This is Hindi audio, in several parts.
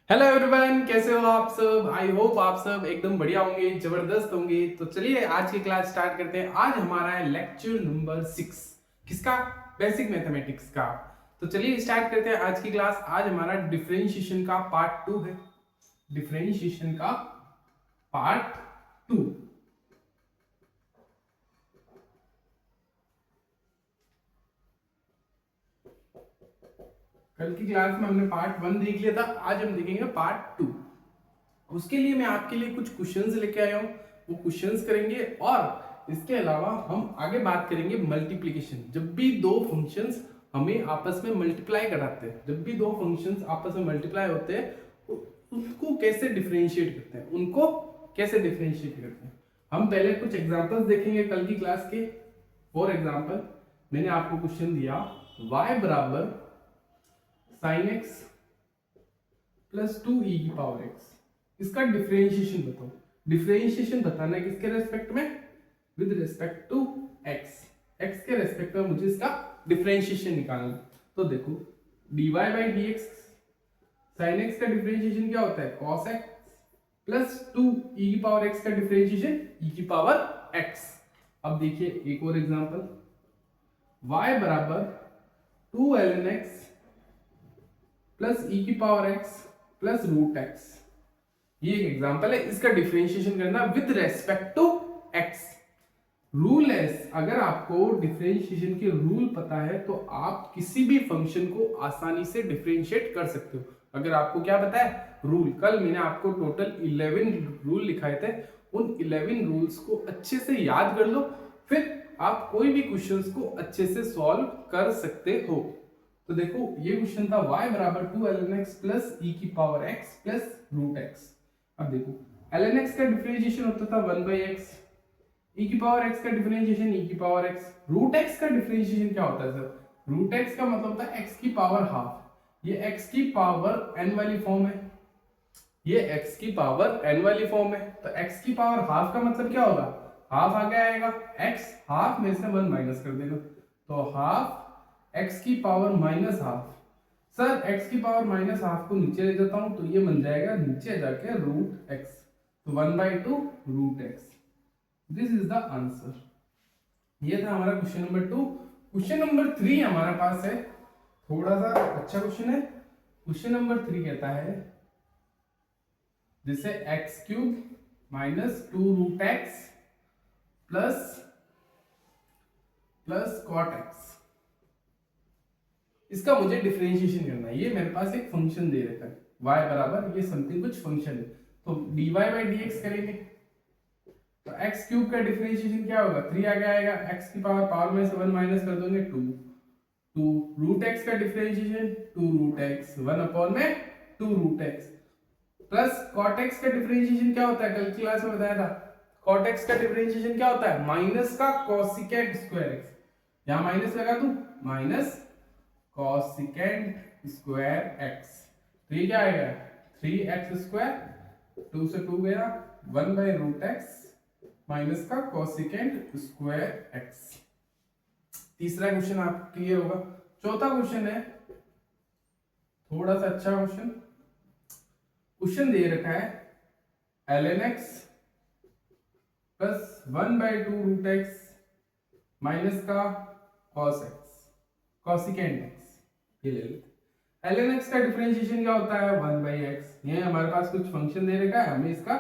हेलो एवरीवन, कैसे हो आप सब। आई होप आप सब एकदम बढ़िया होंगे, जबरदस्त होंगे। तो चलिए आज की क्लास स्टार्ट करते हैं। आज हमारा है लेक्चर नंबर 6। किसका? बेसिक मैथमेटिक्स का। तो चलिए स्टार्ट करते हैं आज की क्लास। आज हमारा डिफरेंशिएशन का पार्ट 2 है। डिफरेंशिएशन का पार्ट 2। कल की क्लास में हमने पार्ट 1 देख लिया था, आज हम देखेंगे पार्ट 2। उसके लिए मैं आपके लिए कुछ क्वेश्चंस लेके आया हूँ, वो क्वेश्चंस करेंगे। और इसके अलावा हम आगे बात करेंगे मल्टीप्लिकेशन। जब भी दो फंक्शंस हमें आपस में मल्टीप्लाई कराते हैं, जब भी दो फंक्शंस आपस में मल्टीप्लाई होते हैं, उनको कैसे डिफरेंशिएट करते हैं, उनको कैसे डिफरेंशिएट करते हैं। हम पहले कुछ एग्जांपल्स देखेंगे कल की क्लास के। फॉर एग्जांपल, मैंने आपको क्वेश्चन दिया y बराबर साइन एक्स प्लस 2e की पावर x। इसका डिफरेंशिएशन बताओ। डिफरेंशिएशन बताना है किसके रेस्पेक्ट में? With respect to x। x के रेस्पेक्ट में मुझे इसका डिफरेंशिएशन निकालना है। तो देखो, dy by D X, sine X का डिफरेंशिएशन क्या होता है? cos x प्लस 2e की पावर x का डिफरेंशिएशन e की पावर x। अब देखिए एक और एग्जांपल, y बराबर 2 ln x प्लस e की power x plus root x। ये एक एग्जांपल है। इसका डिफरेंशिएशन करना with respect to x। Rule है, अगर आपको डिफरेंशिएशन के रूल पता है तो आप किसी भी फंक्शन को आसानी से डिफरेंशिएट कर सकते हो। अगर आपको क्या पता है? रूल। कल मैंने आपको टोटल 11 रूल लिखाए थे। उन 11 रूल्स को अच्छे से याद कर लो, फिर आप कोई भी क्वेश्चंस को अच्छे से सॉल्व कर सकते हो। तो देखो, ये क्वेश्चन था y बराबर 2 ln x प्लस e की power x plus root x। अब देखो, ln x का डिफरेंशिएशन होता था 1 बाई एक्स, e की पावर x का डिफरेंशिएशन e की पावर x। रूट x का डिफरेंशिएशन क्या होता है सर? रूट x का मतलब होता है x की पावर हाफ। ये x की पावर n वाली फॉर्म है, ये x की पावर n वाली फॉर्म है। तो x की पावर हाफ का मतलब क्या होगा? हाफ आगे आएगा, x हाफ में से 1 माइनस कर देगा, तो हाफ x की power minus half. Sir x की पावर माइनस हाफ को नीचे ले जाता हूं तो ये बन जाएगा नीचे जाके रूट x। तो 1/2 root x। This is the answer. ये था हमारा क्वेश्चन नंबर 2। क्वेश्चन नंबर 3 हमारे पास है, थोड़ा सा अच्छा क्वेश्चन है। क्वेश्चन नंबर 3 कहता है जैसे X cube minus 2 root X plus plus cot X. इसका मुझे डिफरेंशिएशन करना है। ये मेरे पास एक फंक्शन दे रखा है y बराबर ये समथिंग कुछ फंक्शन है, तो dy बाई डी एक्स करेंगे। तो एक्स क्यूब का डिफरेंशिएशन क्या होगा? 3 आगे आएगा, x की पावर में से 1 माइनस कर दोगे 2। 2 रूट x का डिफरेंशिएशन 2 रूट x, 1 अपॉन में 2 root x plus cot x का डिफरेंशिएशन क्या होता है? कल की क्लास में बताया था। कॉट x का डिफरेंशिएशन क्या होता है? माइनस का कोसिकेंट स्क्वायर x। यहां माइनस लगा दूं, माइनस कोसिकेंट स्क्वायर x। तो ये क्या आएगा? 3x स्क्वायर, 2 से 2 गया, 1 बाई रूट एक्स माइनस का कोसिकेंट स्क्वायर x। तीसरा क्वेश्चन आप क्लियर होगा। चौथा क्वेश्चन है थोड़ा सा अच्छा क्वेश्चन। क्वेश्चन दे रखा है ln x plus 1/2 root X minus का cos x, कोसिकेंट x। ये ले लेते। ln x का डिफरेंशिएशन क्या होता है? 1/x। ये हमारे पास कुछ फंक्शन दे रखा है, हमें इसका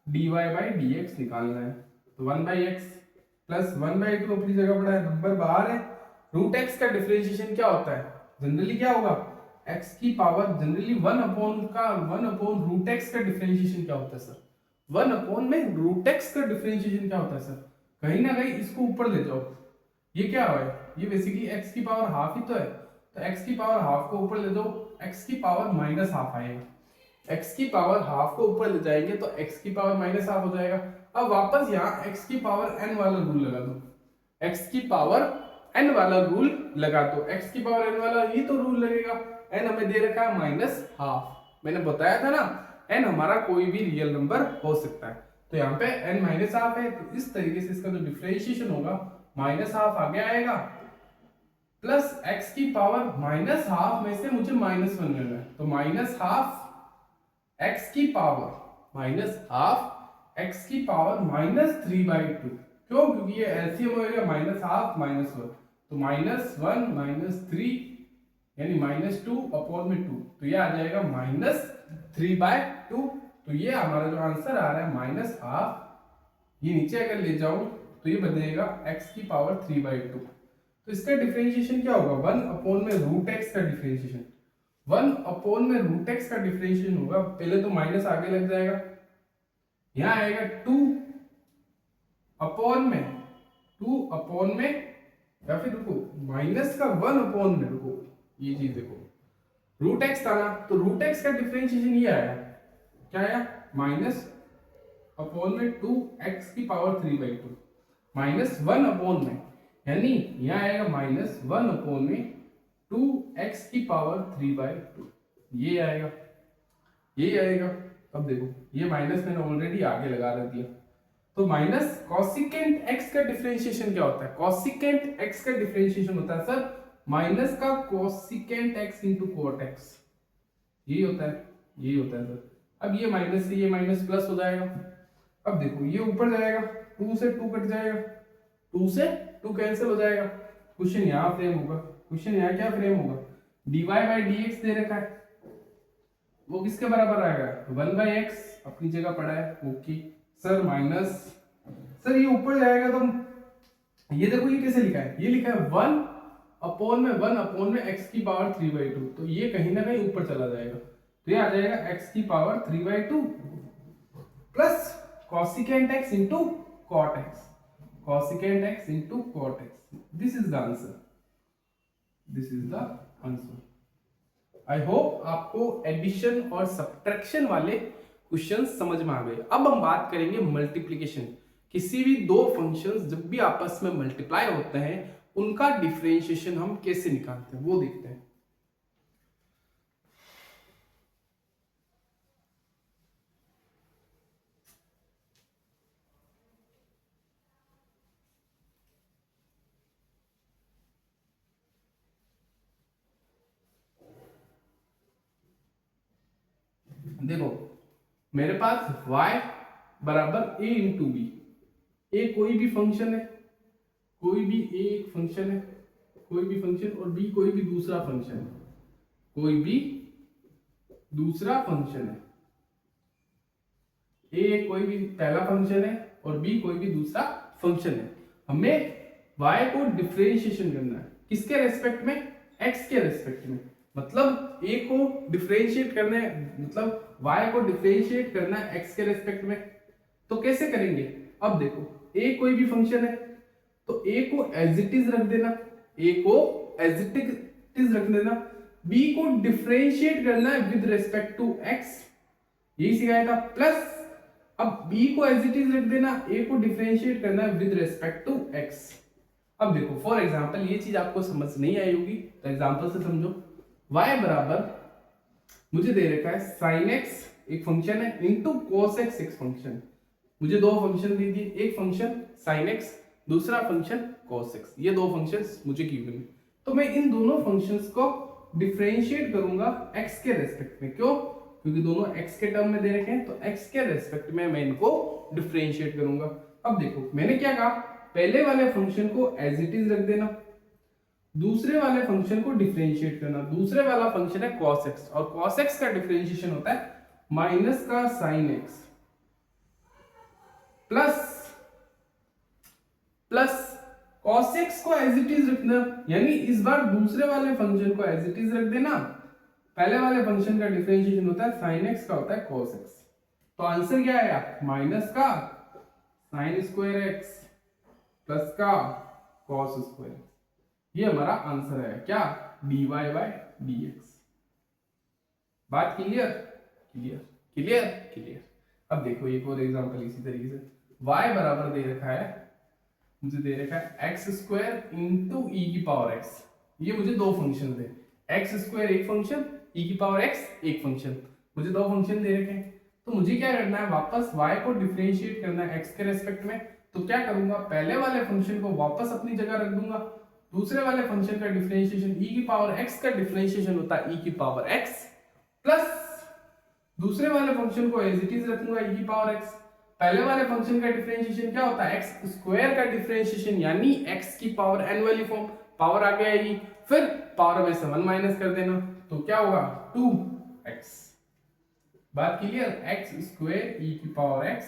dy बाई डी एक्स निकालना है। तो 1/x प्लस 1/2 अपनी जगह पड़ा है, नंबर बाहर है। रूट x का डिफरेंशिएशन क्या होता है? जनरली क्या होगा? x की power generally 1 upon root x का डिफरेंशिएशन क्या होता है सर? 1 अपॉन में रूट x का डिफरेंशिएशन क्या होता है सर? कहीं ना कहीं इसको ऊपर ले जाओ। ये क्या है? ये बेसिकली x की पावर हाफ ही तो है। तो x की पावर हाफ को ऊपर ले जाओ, x की पावर माइनस हाफ आएगा। x की पावर हाफ को ऊपर ले जाएंगे तो x की पावर माइनस हाफ हो जाएगा। अब वापस यहाँ x की पावर n वाला रूल लगा दो, x की पावर n वाला रूल लगा दो। x की पावर n वाला ही तो रूल लगेगा। n हमें दे रखा है माइनस हाफ। मैंने बताया था ना, n हमारा कोई भी रियल नंबर हो सकता है। तो यहाँ पे n माइनस हाफ है, तो इस तरीके से इसका जो डिफरेंशिएशन होगा माइनस हाफ आगे आएगा, प्लस x की पावर माइनस हाफ में से मुझे -1 लेना है, तो माइनस हाफ x की पावर माइनस हाफ x की पावर -3/2। क्यों? क्योंकि ये एलसीएम हो गया माइनस हाफ माइनस वन, तो -1 -3 यानी -2 अपॉन में 2, तो ये आ जाएगा -3/2। तो ये हमारा जो आंसर आ रहा है माइनस हाफ, ये नीचे अगर ले जाऊं तो ये बनेगा x की पावर 3/2। तो इसका डिफरेंशिएशन क्या होगा? 1 अपॉन में रूट एक्स का डिफरेंशिएशन, 1 अपॉन में रूट एक्स का डिफरेंशिएशन होगा। पहले तो माइनस आगे लग जाएगा, यहां आएगा 2 अपॉन में, 2 अपॉन में, या फिर रुको माइनस का 1 अपॉन में, रुको ये चीज देखो, रूट एक्स था ना, तो रूट एक्स का डिफरेंशिएशन ये आया, क्या आया? माइनस अपॉन में 2x की पावर 3/2 माइनस 1 अपॉन में, यानी यहां आएगा -1 अपॉन में 2x की पावर 3/2, ये आएगा, ये आएगा। अब देखो ये माइनस मैंने ऑलरेडी आगे लगा दिया, तो माइनस कॉसिकेंट x का डिफरेंशिएशन क्या होता है? कॉसिकेंट x का डिफरेंशिएशन होता है सर माइनस का cosecant x into cot x, यही होता है, यही होता है सर। अब ये माइनस से ये माइनस प्लस हो जाएगा। अब देखो ये ऊपर जाएगा, 2 से 2 कट जाएगा, 2 से 2 कैंसिल हो जाएगा। क्वेश्चन यहाँ फ्रेम होगा, क्वेश्चन यहाँ क्या फ्रेम होगा? dy/dx दे रखा है, वो किसके बराबर आएगा? 1/x अपनी जगह पड़ा है, ओके सर। माइनस, सर ये ऊपर जाएगा तो ये देखो ये कैसे लिखा है? ये लिखा है 1 अपॉन में x की पावर 3/2, तो ये कहीं ना कहीं ऊपर चला जाएगा, तो ये आ जाएगा x की power 3/2 plus cosecant x into cot x, cosecant x into cot x, this is the answer, this is the answer। I hope आपको एडिशन और सब्ट्रैक्शन वाले क्वेश्चंस समझ में आ गए। अब हम बात करेंगे मल्टीप्लिकेशन। किसी भी दो फंक्शंस जब भी आपस में मल्टीप्लाई होते हैं उनका डिफरेंशिएशन हम कैसे निकालते हैं वो देखते हैं। देखो मेरे पास y बराबर a इंटू बी, ए कोई भी फंक्शन है, कोई भी a एक फंक्शन है, कोई भी फंक्शन, और b कोई भी दूसरा फंक्शन है, कोई भी दूसरा फंक्शन है। a कोई भी पहला फंक्शन है और b कोई भी दूसरा फंक्शन है। हमें y को डिफरेंशिएशन करना है, किसके रेस्पेक्ट में? x के रेस्पेक्ट में। मतलब a को डिफरेंशिएट करना है, मतलब y को डिफरेंशिएट करना है x के रेस्पेक्ट में। तो कैसे करेंगे? अब देखो a कोई भी फंक्शन है तो a को एज इट इज रख देना, a को एज इट इज रख देना। b को डिफरेंशिएट करना है विद रेस्पेक्ट टू x, यही सिखाया था। प्लस अब b को एज इट इज रख देना, a को डिफरेंशिएट करना है विद रेस्पेक्ट टू x। अब देखो फॉर एग्जांपल ये चीज आपको समझ नहीं आई होगी तो एग्जांपल से समझो। y बराबर मुझे दे रखा है sin x एक फंक्शन है इनटू cos x एक फंक्शन। मुझे दो फंक्शन दे दिए, एक फंक्शन sin x, दूसरा फंक्शन cos x, ये दो फंक्शंस मुझे गिवन है। तो मैं इन दोनों फंक्शंस को डिफरेंशिएट करूंगा x के रेस्पेक्ट में। क्यों? क्योंकि दोनों x के टर्म में दे रखे हैं, तो x के रेस्पेक्ट में मैं इनको डिफरेंशिएट करूंगा। अब देखो मैंने क्या कहा, पहले वाले फंक्शन को एज इट इज रख देना, दूसरे वाले फंक्शन को डिफरेंशिएट करना। दूसरे वाला फंक्शन है cos x और cos x का डिफरेंशिएशन होता है माइनस का sin x plus cos x को एज इट इज रखना, यानी इस बार दूसरे वाले फंक्शन को एज इट इज रख देना। पहले वाले फंक्शन का डिफरेंशिएशन होता है sin x का होता है cos x। तो आंसर क्या आया? माइनस का sin स्क्वायर x प्लस का cos स्क्वायर x, ये हमारा आंसर है। क्या? dy/dx। बात क्लियर? Clear clear clear. अब देखो एक और एग्जांपल इसी तरीके से। y बराबर दे रखा है, मुझे दे रखा है x स्क्वायर इंटू ई की पावर x। ये मुझे दो फंक्शन दे, x स्क्वायर एक फंक्शन, ई की पावर x एक फंक्शन, मुझे दो फंक्शन दे रखे हैं। तो मुझे क्या करना है, वापस y को डिफरेंशिएट करना है x के रेस्पेक्ट में। तो क्या करूंगा, पहले वाले फंक्शन को वापस अपनी जगह रख दूंगा, दूसरे वाले फंक्शन का डिफरेंशिएशन e की पावर x का डिफरेंशिएशन होता है e की पावर x प्लस दूसरे वाले फंक्शन को एज इट इज रखूंगा e की पावर x। पहले वाले फंक्शन का डिफरेंशिएशन क्या होता है, x स्क्वायर का डिफरेंशिएशन यानी x की पावर n वाली फॉर्म, पावर आगे आएगी, फिर पावर में से 1 माइनस कर देना, तो क्या होगा 2x। बात क्लियर, x स्क्वायर e की पावर x,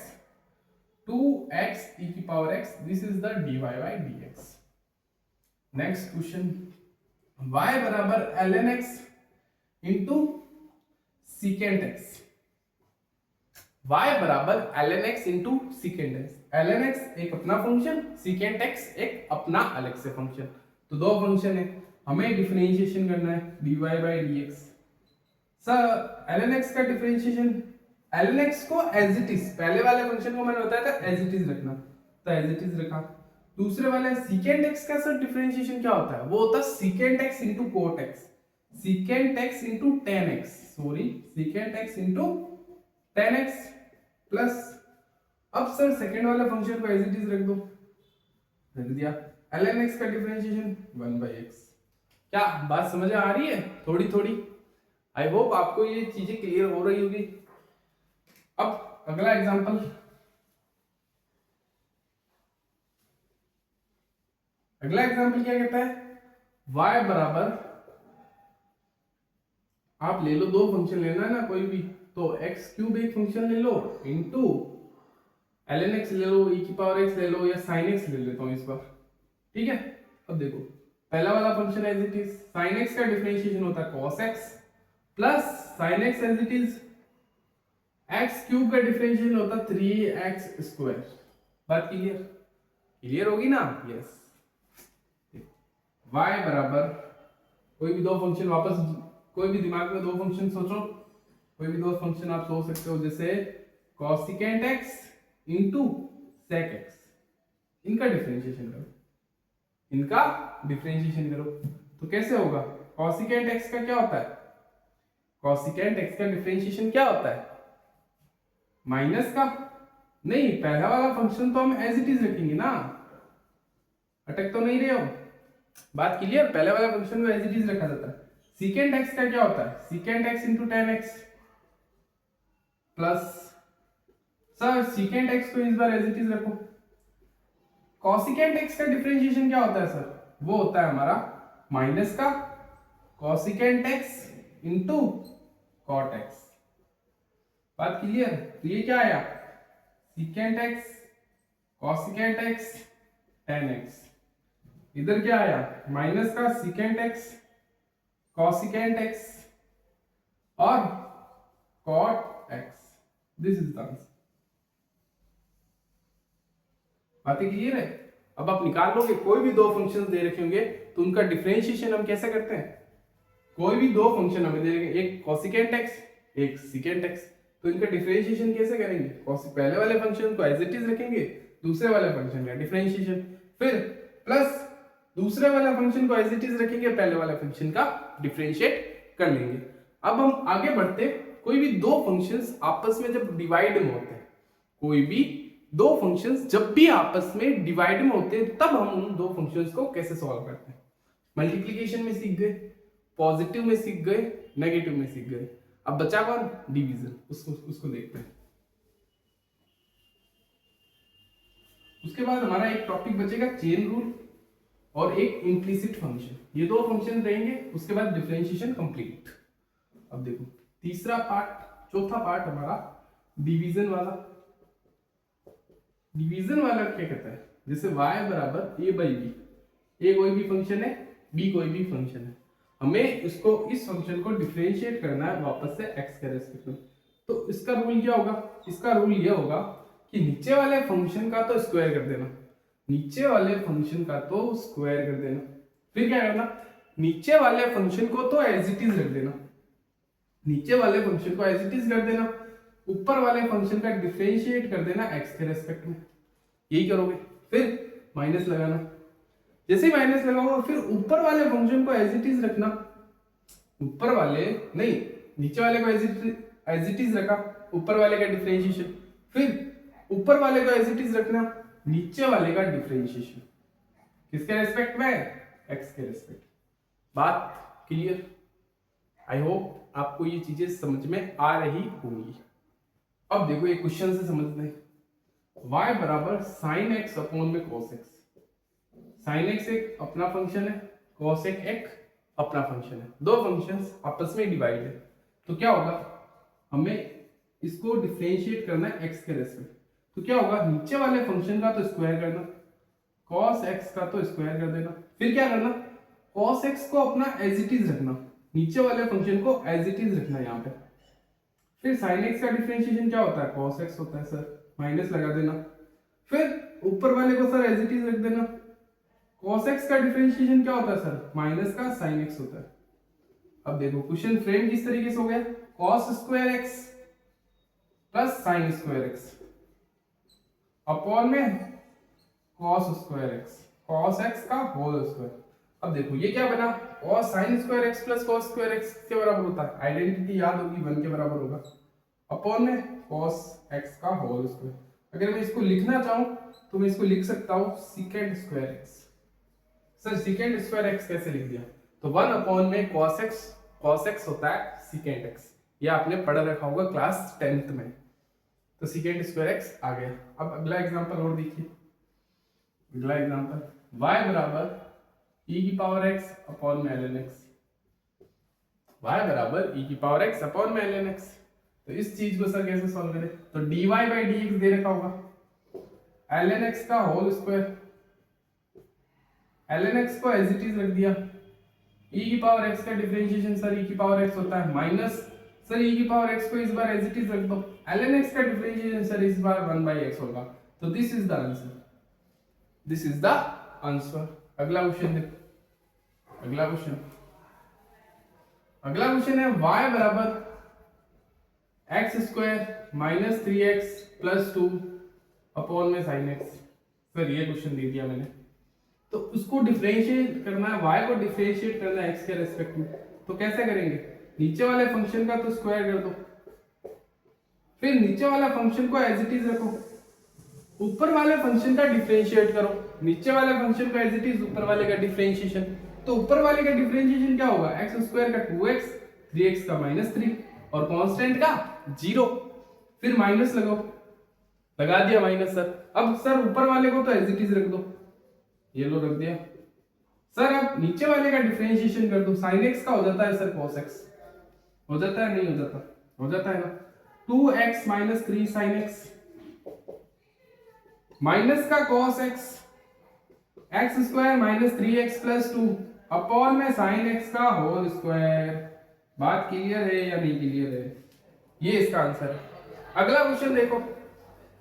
2x e की power x, this is the dy by dx। Next question, y बराबर ln x into secant x, y बराबर ln x into secant x। ln x एक अपना फंक्शन, सीकेंट x एक अपना अलग से फंक्शन, तो दो फंक्शन है, हमें डिफरेंशिएशन करना है dy by dx। Sir ln x का डिफरेंशिएशन, ln x को एज इट इज, पहले वाले फंक्शन को मैंने बताया था एज इट इज रखना, तो एज इट इज रखा। दूसरे वाले सीकेंट x का सर डिफरेंशिएशन क्या होता है, वो होता है secant x into coat x, secant x into ten x, sorry secant x into ten x plus, अब सर सेकेंड वाला फंक्शन को एज इट इज रख दो, रख दिया, ln x का डिफरेंशिएशन 1 by x। क्या बात समझ आ रही है थोड़ी थोड़ी? आई होप आपको ये चीजें क्लियर हो रही होगी। अब अगला एग्जांपल, अगला एग्जांपल क्या कहता है, y बराबर, आप ले लो, दो फंक्शन लेना है ना कोई भी, तो x क्यूब एक फंक्शन ले लो इंटू ln x ले लो, e की पावर x ले लो, या sin x ले लेता हूं इस बार, ठीक है। अब देखो पहला वाला function as it is, sin x का डिफरेंशिएशन होता है cos x plus sin x as it is, x cube का डिफरेंशिएशन होता है 3x स्क्वायर। बात क्लियर, क्लियर होगी ना? यस। y बराबर, कोई भी दो फंक्शन, वापस कोई भी दिमाग में दो फंक्शन सोचो, कोई भी दो फंक्शन आप सोच सकते हो, जैसे cosecant x into sec x, इनका डिफरेंशिएशन करो, इनका डिफरेंशिएशन करो, तो कैसे होगा, cosecant x का क्या होता है, cosecant x का डिफरेंशिएशन क्या होता है, माइनस का, नहीं पहला वाला फंक्शन तो हम एज इट इज रखेंगे ना, अटक तो नहीं रहे हो? बात क्लियर, पहले वाला फंक्शन को एज इट इज रखा जाता है। सीकेंट x का क्या होता है, secant x into ten x plus, sir secant x को इस बार एज इट इज रखो, कॉसिकेंट x का डिफरेंशिएशन क्या होता है सर, वो होता है हमारा माइनस का cosecant x into cot x। बात क्लियर, तो ये क्या आया, secant x cosecant x tan X, इधर क्या आया माइनस का सीकेंट x cosecant x और cot x, this is the answer. बातें क्लियर है? अब आप निकाल लोगे, कोई भी दो फंक्शंस दे रखे होंगे तो उनका डिफरेंशिएशन हम कैसे करते हैं, कोई भी दो फंक्शन हमें दे रखे, एक cosecant x एक secant x, तो इनका डिफरेंशिएशन कैसे करेंगे, पहले वाले फंक्शन को एज इट इज रखेंगे, दूसरे वाले फंक्शन का डिफरेंशिएशन, फिर प्लस दूसरे वाला फंक्शन को एज इट इज रखेंगे, पहले वाले फंक्शन का डिफरेंशिएट कर लेंगे। अब हम आगे बढ़ते, कोई भी दो फंक्शंस आपस में जब डिवाइड में होते हैं, कोई भी दो फंक्शंस जब भी आपस में डिवाइड में होते हैं, तब हम उन दो फंक्शंस को कैसे सॉल्व करते हैं। मल्टीप्लिकेशन में सीख गए, पॉजिटिव में सीख गए, नेगेटिव में सीख गए, अब बचा कौन, डिवीजन, उसको देखते हैं। उसके बाद हमारा एक टॉपिक बचेगा चेन रूल और एक इम्प्लिसिट फंक्शन, ये दो फंक्शन रहेंगे, उसके बाद डिफरेंशिएशन कंप्लीट। अब देखो तीसरा पार्ट, चौथा पार्ट हमारा डिवीजन वाला। डिवीजन वाला क्या कहता है, जैसे y बराबर a बाई बी, a कोई भी फंक्शन है, b कोई भी फंक्शन है, हमें इसको, इस फंक्शन को डिफरेंशिएट करना है वापस से x के रेस्पेक्ट में, तो इसका रूल क्या होगा, इसका रूल ये होगा कि नीचे वाले फंक्शन का तो स्क्वायर कर देना, नीचे वाले फंक्शन का तो स्क्वायर कर देना, फिर क्या करना, नीचे वाले फंक्शन को तो एज इट इज रख देना, नीचे वाले फंक्शन को एज इट इज कर देना, ऊपर वाले फंक्शन का डिफरेंशिएट कर देना x के रेस्पेक्ट में, यही करोगे, फिर माइनस लगाना, जैसे ही माइनस लगाओगे फिर ऊपर वाले फंक्शन को एज इट इज रखना, ऊपर वाले नहीं, नीचे वाले को एज इट इज रखा, ऊपर वाले का डिफरेंशिएशन, फिर ऊपर वाले को एज इट इज रखना, नीचे वाले का डिफरेंशिएशन, किसके रेस्पेक्ट में, x के रेस्पेक्ट। बात क्लियर? आई होप आपको ये चीजें समझ में आ रही होंगी। अब देखो एक क्वेश्चन से समझते हैं। y बराबर साइन एक्स अपॉन में कॉस एक्स। साइन एक्स एक अपना फंक्शन है, कॉस एक्स एक अपना फंक्शन है, दो फंक्शंस आपस में डिवाइड है। तो क्या होगा, हमें इसको डिफरेंशिएट करना है x के रेस्पेक्ट। तो क्या होगा, नीचे वाले फंक्शन का तो स्क्वायर करना, कॉस एक्स का तो स्क्वायर कर देना, फिर क्या करना, कॉस एक्स को अपना एज इट इज रखना, नीचे वाले फंक्शन को एज इट इज रखना यहाँ पे। फिर साइन एक्स का डिफरेंशिएशन क्या होता है, कॉस एक्स होता है सर, माइनस लगा देना। फिर ऊपर वाले को सर एज इट इज रख देना। कॉस एक्स का डिफरेंशिएशन क्या होता है सर, माइनस का साइन एक्स होता है। अब देखो क्वेश्चन फ्रेम किस तरीके से हो गया, cos square X plus sine square X upon में cos square X, cos X का होल स्क्वायर। अब देखो ये क्या बना, cos sine square X plus cos square X के बराबर होता है, आइडेंटिटी याद होगी, 1 के बराबर होगा, अपॉन में कॉस एक्स का होल स्क्वायर। अगर मैं इसको लिखना चाहूं तो मैं इसको लिख सकता हूं secant square x. Sir secant square x कैसे लिख दिया, तो 1 अपॉन में कॉस एक्स होता है सीकेंड एक्स, ये आपने पढ़ रखा होगा क्लास 10th में। तो सीकेंड स्क्वायर एक्स आ गया। अब अगला एग्जांपल और देखिए, अगला एग्जांपल y बराबर e की पावर x अपॉन में ln x, y बराबर e की पावर x अपॉन में ln x। तो इस चीज को सर कैसे सॉल्व करें, तो dy बाई dx दे रखा होगा, ln x का होल स्क्वायर, ln x को एज इट इज रख दिया, e की पावर x का डिफरेंशिएशन सर e की पावर x होता है माइनस, सर e की पावर x को इस बार एज इट इज रख दो, ln x का डिफरेंशिएशन सर इस बार 1/x होगा। तो this is the answer, this is the answer. अगला क्वेश्चन देखो, अगला क्वेश्चन है y बराबर x square minus 3x plus 2 upon में साइन x। सर ये क्वेश्चन दे दिया मैंने, तो उसको डिफरेंशिएट करना है, y को डिफरेंशिएट करना है x के रेस्पेक्ट में। तो कैसे करेंगे, नीचे वाले फंक्शन का तो स्क्वायर कर दो, फिर नीचे वाला फंक्शन को एज इट इज रखो, ऊपर वाले फंक्शन का डिफरेंशिएट करो, नीचे वाले फंक्शन का एज इट इज, ऊपर वाले का डिफरेंशिएशन। तो ऊपर वाले का डिफरेंशिएशन क्या होगा, एक्स स्क्वायर का 2x, 3x का -3 और कांस्टेंट का 0, फिर माइनस लगाओ, लगा दिया माइनस सर। अब सर ऊपर वाले को तो एज इट इज रख दो, ये लो रख दिया सर। अब नीचे वाले का डिफरेंशिएशन कर दो, sin x का हो जाता है सर cos x, हो जाता है नहीं हो जाता, हो जाता है ना, 2x - 3 sin x माइनस का cos x, x square minus 3x plus 2 upon में sin x का होल स्क्वायर। बात क्लियर है या नहीं क्लियर है, ये इसका आंसर है। अगला क्वेश्चन देखो,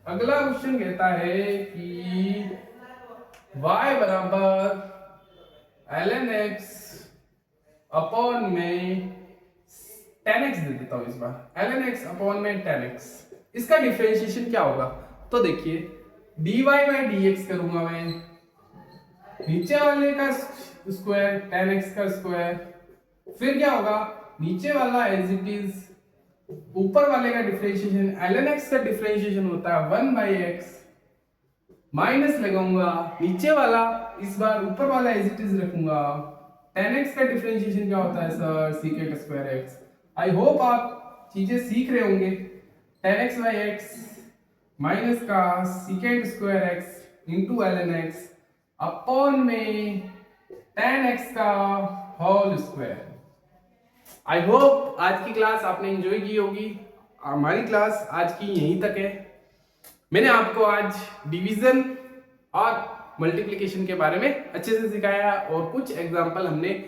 अगला क्वेश्चन कहता है कि y बराबर ln x अपॉन में 10x दे देता हूं इस बार, ln x अपॉन में 10x, इसका डिफरेंशिएशन क्या होगा। तो देखिए dy बाई dx करूंगा मैं, नीचे वाले का स्क्वायर 10x का स्क्वायर, फिर क्या होगा, नीचे वाला एज इट इज, ऊपर वाले का डिफरेंशिएशन ln x का डिफरेंशिएशन होता है 1/x, माइनस लगाऊंगा, नीचे वाला इस बार ऊपर वाला एज इट इज रखूंगा, 10x का डिफरेंशिएशन क्या होता है sir secant square x। I hope आप चीजें सीख रहे होंगे। 10x/x माइनस का secant square x into ln x upon में 10x का होल स्क्वायर। आई होप आज की क्लास आपने एंजॉय की होगी। हमारी क्लास आज की यहीं तक है। मैंने आपको आज डिवीजन और मल्टीप्लिकेशन के बारे में अच्छे से सिखाया और कुछ एग्जांपल हमने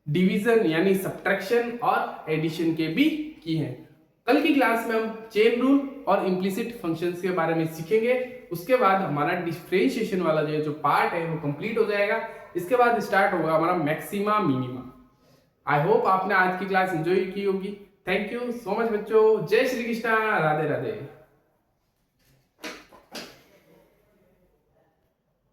डिवीजन यानी सब्ट्रैक्शन और एडिशन के भी किए हैं। कल की क्लास में हम चेन रूल और इम्प्लिसिट फंक्शंस के बारे में सीखेंगे। उसके बाद हमारा डिफरेंशिएशन वाला जो पार्ट है वो कंप्लीट हो जाएगा। इसके बाद स्टार्ट होगा हमारा मैक्सिमा मिनिमा। आई होप आपने आज की क्लास एंजॉय की होगी। थैंक यू सो मच बच्चों। जय श्री कृष्णा, राधे राधे।